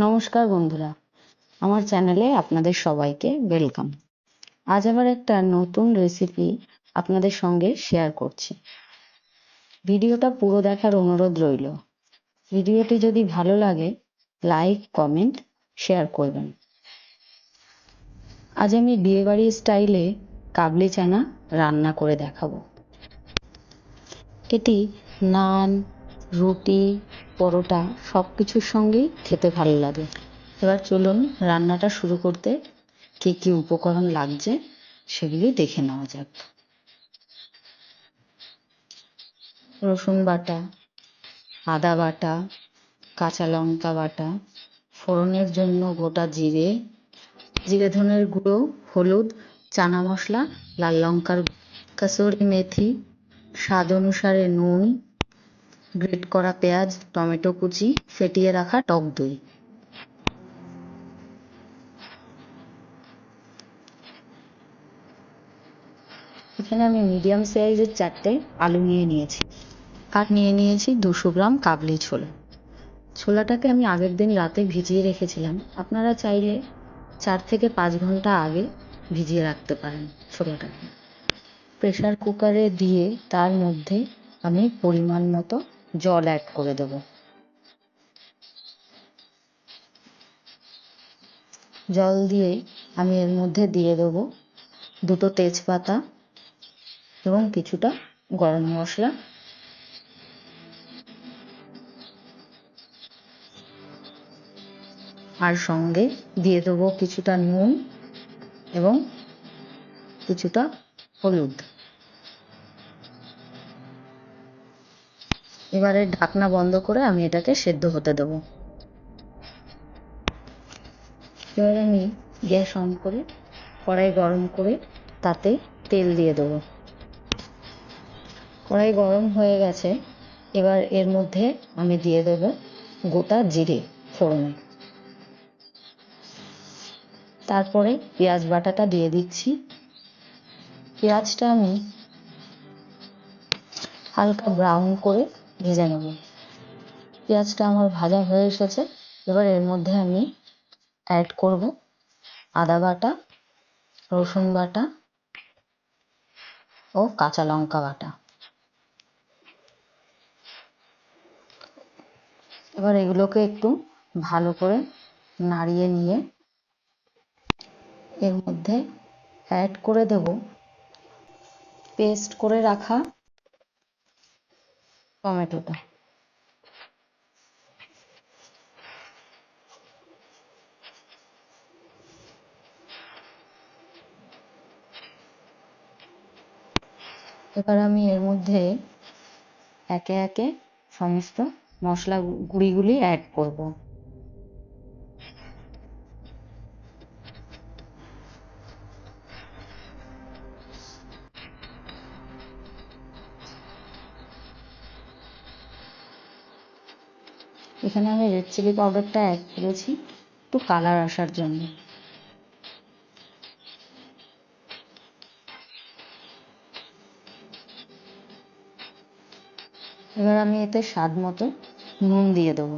নমস্কার বন্ধুরা, আমার চ্যানেলে আপনাদের সবাইকে ওয়েলকাম। আজ আবার একটা নতুন রেসিপি আপনাদের সঙ্গে শেয়ার করছি। ভিডিওটা পুরো দেখার অনুরোধ রইল। ভিডিওটি যদি ভালো লাগে লাইক, কমেন্ট, শেয়ার করবেন। আজ আমি বিয়েবাড়ির স্টাইলে কাবলি চানা রান্না করে দেখাবো। এটি নান, রুটি, পরোটা সব কিছুর সঙ্গেই খেতে ভালো লাগে। এবার চলুন রান্নাটা শুরু করতে কী কী উপকরণ লাগছে সেগুলি দেখে নেওয়া যাক। রসুন বাটা, আদা বাটা, কাঁচা লঙ্কা বাটা, ফোড়নের জন্য গোটা জিরে, জিরে ধনের গুঁড়ো, হলুদ, চানা মশলা, লাল লঙ্কার, কাসুরি মেথি, স্বাদ অনুসারে নুন, গ্রেট করা পেঁয়াজ, টমেটো কুচি, ফেটিয়ে রাখা টক দই। এখানে আমি মিডিয়াম সাইজের 4টে আলু নিয়ে নিয়েছি আর নিয়ে নিয়েছি 200 গ্রাম কাবলি ছোলা। ছোলাটাকে আমি আগের দিন রাতে ভিজিয়ে রেখেছিলাম। আপনারা চাইলে 4 থেকে 5 ঘন্টা আগে ভিজিয়ে রাখতে পারেন ছোলাটাকে। প্রেসার কুকারে দিয়ে তার মধ্যে আমি পরিমাণ মতো জল অ্যাড করে দেব। জল দিয়ে আমি এর মধ্যে দিয়ে দেবো 2টো তেজপাতা এবং কিছুটা গরম মশলা, আর সঙ্গে দিয়ে দেবো কিছুটা নুন এবং কিছুটা হলুদ। এবারে ঢাকনা বন্ধ করে আমি এটাকে সেদ্ধ হতে দেবো। এবার আমি গ্যাস অন করে কড়াই গরম করে তাতে তেল দিয়ে দেবো। কড়াই গরম হয়ে গেছে। এবার এর মধ্যে আমি দিয়ে দেবো গোটা জিরে ফোড়নে। তারপরে পেঁয়াজ বাটাটা দিয়ে দিচ্ছি। পেঁয়াজটা আমি হালকা ব্রাউন করে ভেজে নেব। পেঁয়াজটা আমার ভাজা হয়ে এসেছে। এবার এর মধ্যে আমি অ্যাড করব আদা বাটা, রসুন বাটা ও কাঁচা লঙ্কা বাটা। এবার এগুলোকে একটু ভালো করে নাড়িয়ে নিয়ে এর মধ্যে অ্যাড করে দেব পেস্ট করে রাখা টমেটোটা। এবার আমি এর মধ্যে একে একে সমস্ত মশলা গুঁড়িগুলি অ্যাড করব। এখানে আমি রেড চিলি পাউডারটা অ্যাড করেছি একটু কালার আসার জন্য। এবার আমি এতে স্বাদ মতো নুন দিয়ে দেবো।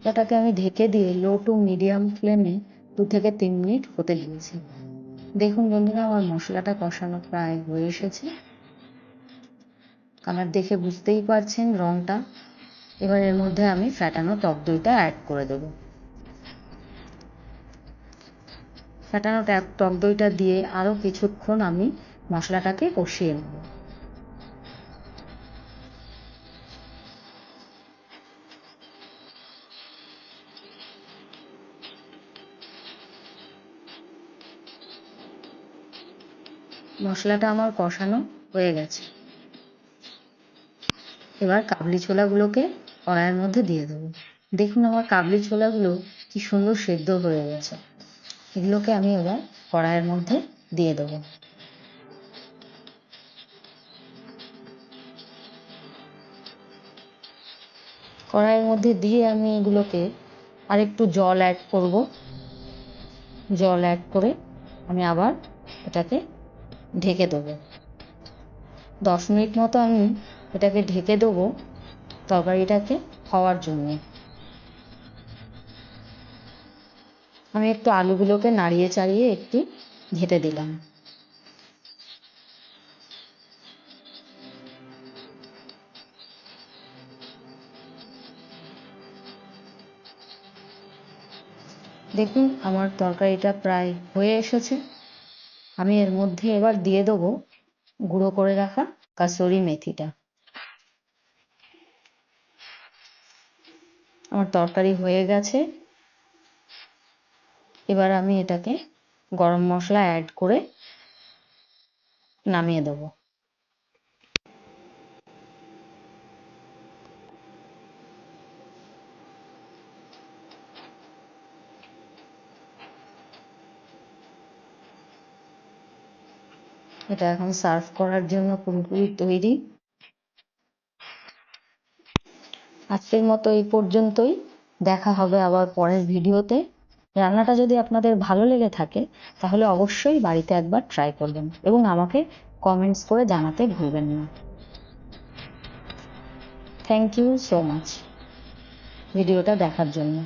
এটাকে আমি ঢেকে দিয়ে লো টু মিডিয়াম ফ্লেমে 2 থেকে 3 মিনিট হতে দিয়েছি। দেখুন বন্ধুরা, আমার মশলাটা কষানো প্রায় হয়ে এসেছে। কালার দেখে বুঝতেই পারছেন রঙটা। এবার এর মধ্যে আমি ফ্যাটানো টক দইটা অ্যাড করে দেব। ফ্যাটানো টক দইটা দিয়ে আরও কিছুক্ষণ আমি মশলাটাকে কষিয়ে নেব। মশলাটা আমার কষানো হয়ে গেছে। এবার কাবলি ছোলাগুলোকে কড়াইয়ের মধ্যে দিয়ে দেবো। দেখুন আমার কাবলি ছোলাগুলো কি সুন্দর সেদ্ধ হয়ে গেছে। এগুলোকে আমি এবার কড়াইয়ের মধ্যে দিয়ে দেবো। কড়াইয়ের মধ্যে দিয়ে আমি এগুলোকে আরেকটু জল অ্যাড করব। জল অ্যাড করে আমি আবার এটাকে ঢেকে দেবো। 10 মিনিট মতো আমি এটাকে ঢেকে দেবো। তরকারিটাকে হওয়ার জন্য। আমি একটু আলুগুলোকে নাড়িয়ে চাড়িয়ে একটু ঘেঁটে দিলাম। দেখুন আমার তরকারিটা প্রায় হয়ে এসেছে। আমি এর মধ্যে এবার দিয়ে দেবো গুঁড়ো করে রাখা কাসুরি মেথিটা। আমার তরকারি হয়ে গেছে। এবার আমি এটাকে গরম মশলা অ্যাড করে নামিয়ে দেবো। এটা এখন সার্ভ করার জন্য পুরোপুরি তৈরি। আজকের মতো এই পর্যন্তই। দেখা হবে আবার পরের ভিডিওতে। রান্নাটা যদি আপনাদের ভালো লেগে থাকে তাহলে অবশ্যই বাড়িতে একবার ট্রাই করবেন এবং আমাকে কমেন্টস করে জানাতে ভুলবেন না। থ্যাংক ইউ সো মাচ ভিডিওটা দেখার জন্য।